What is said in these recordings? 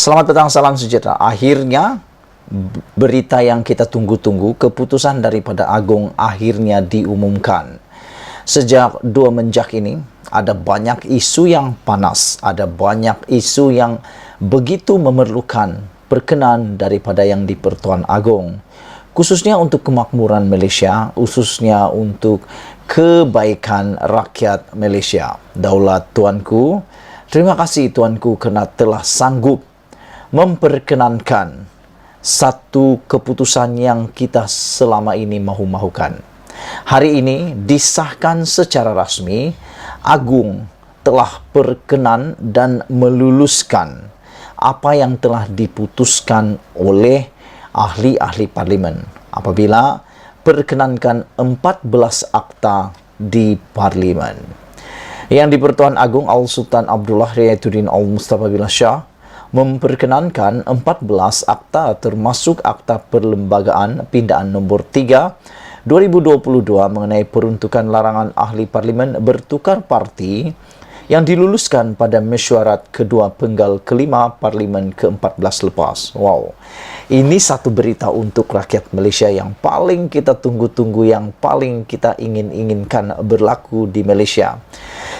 Selamat petang, salam sejahtera. Akhirnya berita yang kita tunggu-tunggu, keputusan daripada Agung akhirnya diumumkan. Sejak 2 menjak ini, ada banyak isu yang panas, ada banyak isu yang begitu memerlukan perkenan daripada Yang di-Pertuan Agong. Khususnya untuk kemakmuran Malaysia, khususnya untuk kebaikan rakyat Malaysia. Daulat Tuanku, terima kasih Tuanku kerana telah sanggup memperkenankan satu keputusan yang kita selama ini mahu-mahukan. Hari ini disahkan secara rasmi, Agung telah berkenan dan meluluskan apa yang telah diputuskan oleh ahli-ahli parlimen apabila perkenankan 14 akta di parlimen. Yang di-Pertuan Agong Al-Sultan Abdullah Riayatuddin Al-Mustafa Billah Shah memperkenankan 14 akta termasuk Akta Perlembagaan Pindaan nombor 3 2022 mengenai peruntukan larangan ahli parlimen bertukar parti yang diluluskan pada mesyuarat kedua penggal kelima parlimen ke-14 lepas. Wow. Ini satu berita untuk rakyat Malaysia yang paling kita tunggu-tunggu, yang paling kita ingin-inginkan berlaku di Malaysia.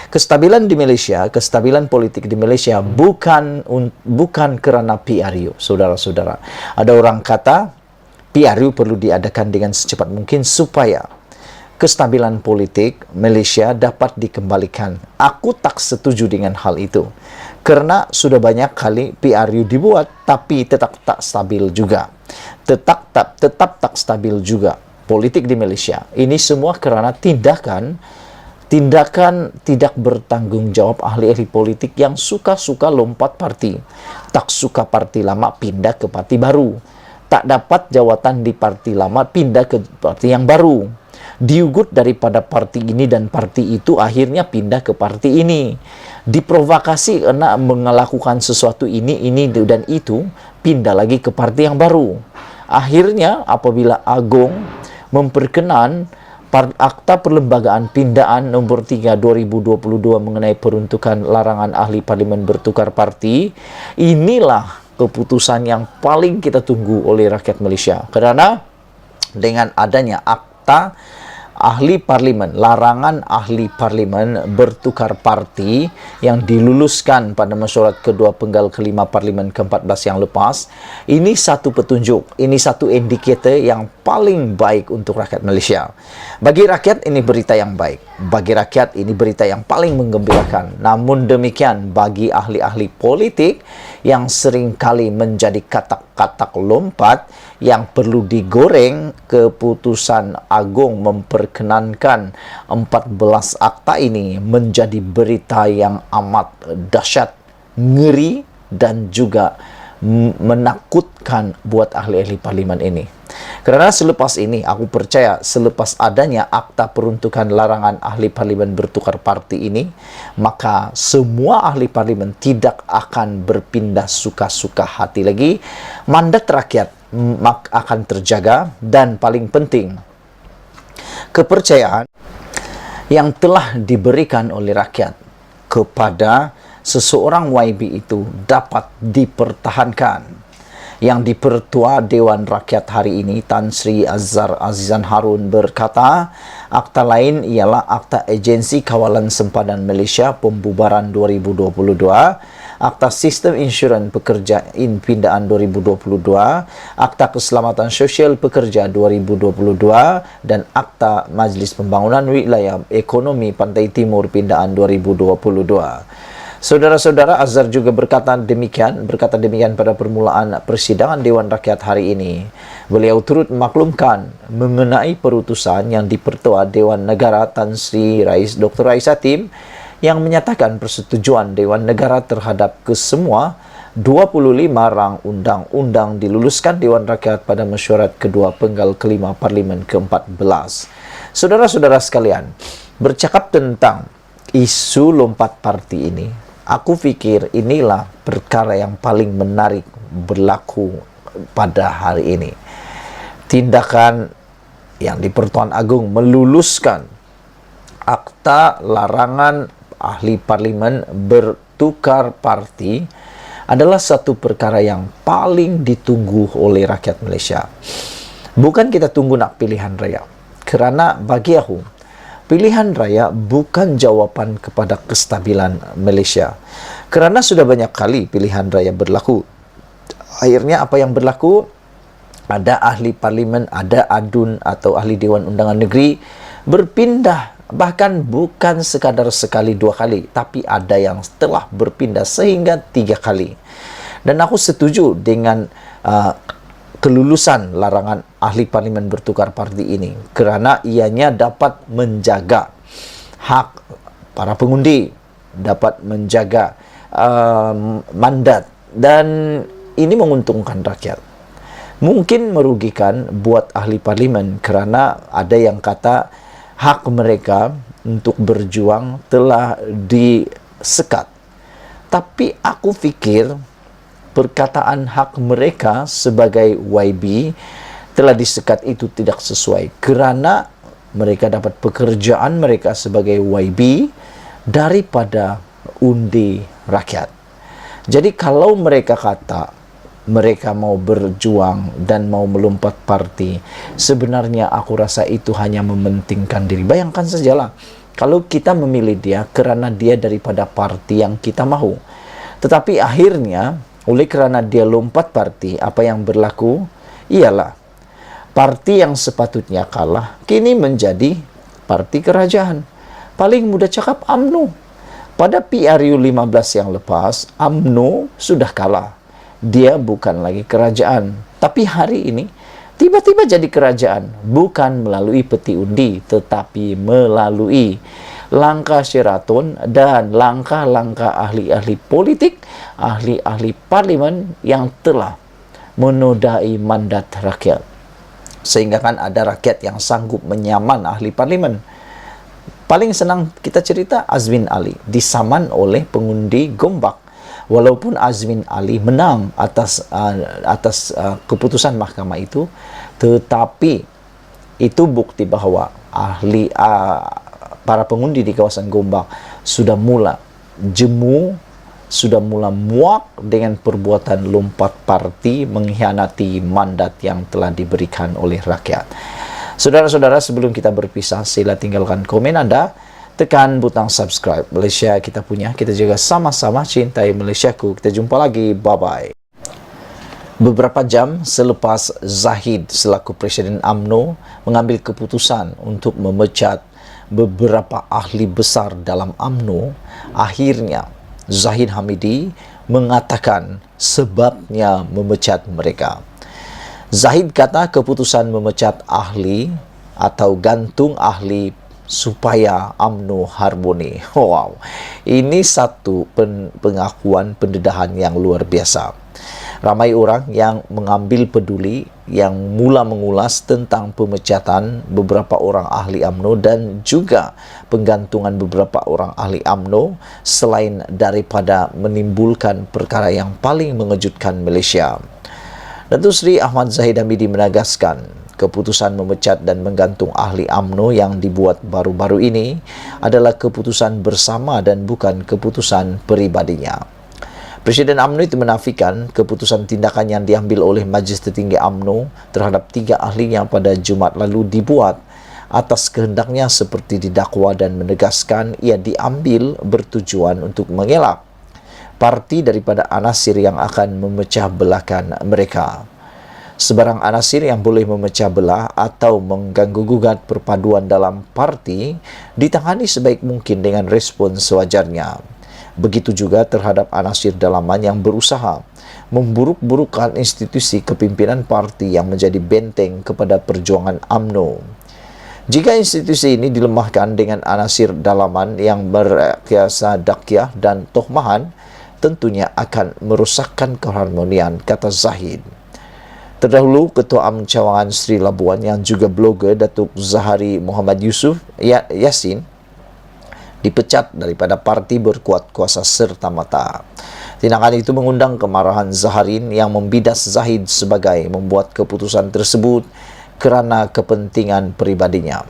Kestabilan di Malaysia, kestabilan politik di Malaysia bukan kerana PRU, saudara-saudara. Ada orang kata PRU perlu diadakan dengan secepat mungkin supaya kestabilan politik Malaysia dapat dikembalikan. Aku tak setuju dengan hal itu. Kerana sudah banyak kali PRU dibuat tapi tetap tak stabil juga. Tetap tak stabil juga politik di Malaysia. Ini semua kerana tindakan tidak bertanggung jawab ahli-ahli politik yang suka-suka lompat parti. Tak suka parti lama pindah ke parti baru. Tak dapat jawatan di parti lama pindah ke parti yang baru. Diugut daripada parti ini dan parti itu, akhirnya pindah ke parti ini. Diprovokasi karena melakukan sesuatu ini dan itu, pindah lagi ke parti yang baru. Akhirnya apabila Agong memperkenan Akta Perlembagaan Pindaan nombor 3 2022 mengenai peruntukan larangan ahli parlimen bertukar parti, inilah keputusan yang paling kita tunggu oleh rakyat Malaysia. Kerana dengan adanya akta ahli parlimen, larangan ahli parlimen bertukar parti yang diluluskan pada mesyuarat kedua penggal kelima parlimen ke-14 yang lepas, ini satu petunjuk, ini satu indikator yang paling baik untuk rakyat Malaysia. Bagi rakyat ini berita yang baik, bagi rakyat ini berita yang paling menggembirakan. Namun demikian, bagi ahli-ahli politik yang seringkali menjadi katak-katak lompat yang perlu digoreng, keputusan Agong memperkenankan 14 akta ini menjadi berita yang amat dahsyat, ngeri dan juga menakutkan buat ahli-ahli parlimen ini. Kerana selepas ini, aku percaya selepas adanya akta peruntukan larangan ahli parlimen bertukar parti ini, maka semua ahli parlimen tidak akan berpindah suka-suka hati lagi. Mandat rakyat akan terjaga dan paling penting, kepercayaan yang telah diberikan oleh rakyat kepada seseorang YB itu dapat dipertahankan. Yang di-Pertua Dewan Rakyat hari ini, Tan Sri Azhar Azizan Harun berkata, akta lain ialah Akta Agensi Kawalan Sempadan Malaysia Pembubaran 2022, Akta Sistem Insurans Pekerja Pindaan 2022, Akta Keselamatan Sosial Pekerja 2022, dan Akta Majlis Pembangunan Wilayah Ekonomi Pantai Timur Pindaan 2022. Saudara-saudara, Azhar juga berkata demikian pada permulaan persidangan Dewan Rakyat hari ini. Beliau turut memaklumkan mengenai perutusan yang di-Pertua Dewan Negara Tan Sri Dr. Rais Hatim yang menyatakan persetujuan Dewan Negara terhadap kesemua 25 rang undang-undang diluluskan Dewan Rakyat pada mesyuarat kedua penggal kelima Parlimen ke-14. Saudara-saudara sekalian, bercakap tentang isu lompat parti ini, aku fikir inilah perkara yang paling menarik berlaku pada hari ini. Tindakan yang di-Pertuan Agong meluluskan akta larangan ahli parlimen bertukar parti adalah satu perkara yang paling ditunggu oleh rakyat Malaysia. Bukan kita tunggu nak pilihan raya. Kerana bagi aku, pilihan raya bukan jawapan kepada kestabilan Malaysia. Kerana sudah banyak kali pilihan raya berlaku. Akhirnya apa yang berlaku? Ada ahli parlimen, ada adun atau ahli Dewan Undangan Negeri berpindah. Bahkan bukan sekadar sekali dua kali, tapi ada yang telah berpindah sehingga 3 kali. Dan aku setuju dengan kelulusan larangan ahli parlimen bertukar parti ini, kerana ianya dapat menjaga hak para pengundi, dapat menjaga mandat, dan ini menguntungkan rakyat. Mungkin merugikan buat ahli parlimen kerana ada yang kata hak mereka untuk berjuang telah disekat. Tapi aku fikir perkataan hak mereka sebagai YB telah disekat itu tidak sesuai, kerana mereka dapat pekerjaan mereka sebagai YB daripada undi rakyat. Jadi kalau mereka kata mereka mau berjuang dan mau melompat parti, sebenarnya aku rasa itu hanya mementingkan diri. Bayangkan sajalah kalau kita memilih dia kerana dia daripada parti yang kita mahu, tetapi akhirnya oleh kerana dia lompat parti, apa yang berlaku ialah parti yang sepatutnya kalah kini menjadi parti kerajaan. Paling mudah cakap UMNO. Pada PRU 15 yang lepas, UMNO sudah kalah. Dia bukan lagi kerajaan. Tapi hari ini, tiba-tiba jadi kerajaan. Bukan melalui peti undi, tetapi melalui langkah Sheraton dan langkah-langkah ahli-ahli politik, ahli-ahli parlimen yang telah menodai mandat rakyat. Sehingga kan ada rakyat yang sanggup menyaman ahli parlimen. Paling senang kita cerita Azmin Ali disaman oleh pengundi Gombak. Walaupun Azmin Ali menang atas keputusan mahkamah itu, tetapi itu bukti bahawa para pengundi di kawasan Gombak sudah mula jemu, sudah mula muak dengan perbuatan lompat parti mengkhianati mandat yang telah diberikan oleh rakyat. Saudara-saudara, sebelum kita berpisah, sila tinggalkan komen Anda, tekan butang subscribe. Malaysia kita punya, kita juga sama-sama cintai Malaysiaku. Kita jumpa lagi, bye-bye. Beberapa jam selepas Zahid selaku Presiden UMNO mengambil keputusan untuk memecat beberapa ahli besar dalam UMNO, akhirnya Zahid Hamidi mengatakan sebabnya memecat mereka. Zahid kata keputusan memecat ahli atau gantung ahli supaya UMNO harmoni. Wow, ini satu pengakuan pendedahan yang luar biasa. Ramai orang yang mengambil peduli, yang mula mengulas tentang pemecatan beberapa orang ahli UMNO dan juga penggantungan beberapa orang ahli UMNO selain daripada menimbulkan perkara yang paling mengejutkan Malaysia. Datuk Seri Ahmad Zahid Hamidi menegaskan keputusan memecat dan menggantung ahli UMNO yang dibuat baru-baru ini adalah keputusan bersama dan bukan keputusan peribadinya. Presiden UMNO itu menafikan keputusan tindakan yang diambil oleh Majlis Tertinggi UMNO terhadap 3 ahlinya pada Jumaat lalu dibuat atas kehendaknya seperti didakwa dan menegaskan ia diambil bertujuan untuk mengelak parti daripada anasir yang akan memecah belahkan mereka. Sebarang anasir yang boleh memecah belah atau mengganggu-gugat perpaduan dalam parti ditangani sebaik mungkin dengan respon sewajarnya. Begitu juga terhadap anasir dalaman yang berusaha memburuk-burukkan institusi kepimpinan parti yang menjadi benteng kepada perjuangan UMNO. Jika institusi ini dilemahkan dengan anasir dalaman yang berkiasa dakyah dan tohmahan, tentunya akan merosakkan keharmonian, kata Zahid. Terdahulu, Ketua UMNO Cawangan Sri Labuan yang juga blogger Datuk Zahari Muhammad Yusuf Yassin dipecat daripada parti berkuat kuasa serta-merta. Tindakan itu mengundang kemarahan Zaharin yang membidas Zahid sebagai membuat keputusan tersebut kerana kepentingan peribadinya.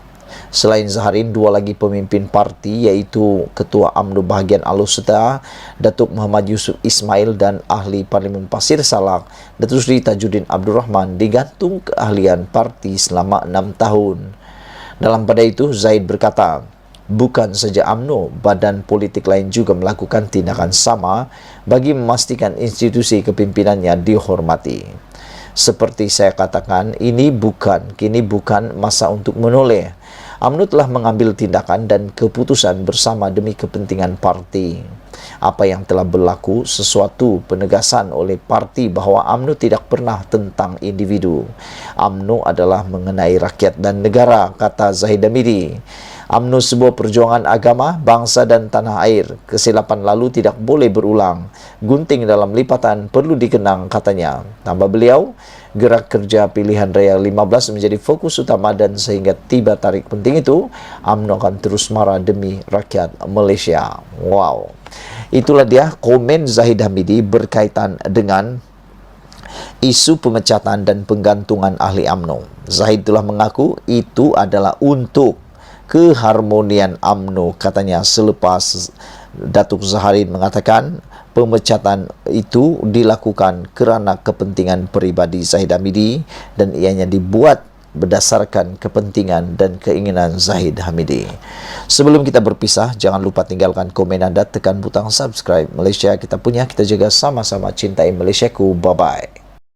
Selain Zaharin, dua lagi pemimpin parti yaitu Ketua UMNO bahagian Alor-Setar, Datuk Muhammad Yusuf Ismail dan Ahli Parlimen Pasir Salak, Datuk Seri Tajuddin Abdul Rahman digantung keahlian parti selama 6 tahun. Dalam pada itu, Zahid berkata, bukan saja UMNO, badan politik lain juga melakukan tindakan sama bagi memastikan institusi kepimpinannya dihormati. Seperti saya katakan, kini bukan masa untuk menoleh. UMNO telah mengambil tindakan dan keputusan bersama demi kepentingan parti. Apa yang telah berlaku sesuatu penegasan oleh parti bahawa UMNO tidak pernah tentang individu. UMNO adalah mengenai rakyat dan negara, kata Zahid Hamidi. UMNO sebuah perjuangan agama, bangsa dan tanah air. Kesilapan lalu tidak boleh berulang. Gunting dalam lipatan perlu dikenang, katanya. Tambah beliau, gerak kerja pilihan raya 15 menjadi fokus utama dan sehingga tiba tarik penting itu, UMNO akan terus marah demi rakyat Malaysia. Wow. Itulah dia komen Zahid Hamidi berkaitan dengan isu pemecatan dan penggantungan ahli UMNO. Zahid telah mengaku itu adalah untuk keharmonian UMNO, katanya, selepas Datuk Zaharin mengatakan pemecatan itu dilakukan kerana kepentingan peribadi Zahid Hamidi dan ianya dibuat berdasarkan kepentingan dan keinginan Zahid Hamidi. Sebelum kita berpisah, jangan lupa tinggalkan komen anda, tekan butang subscribe. Malaysia kita punya, kita jaga sama-sama cintai Malaysiaku. Bye-bye.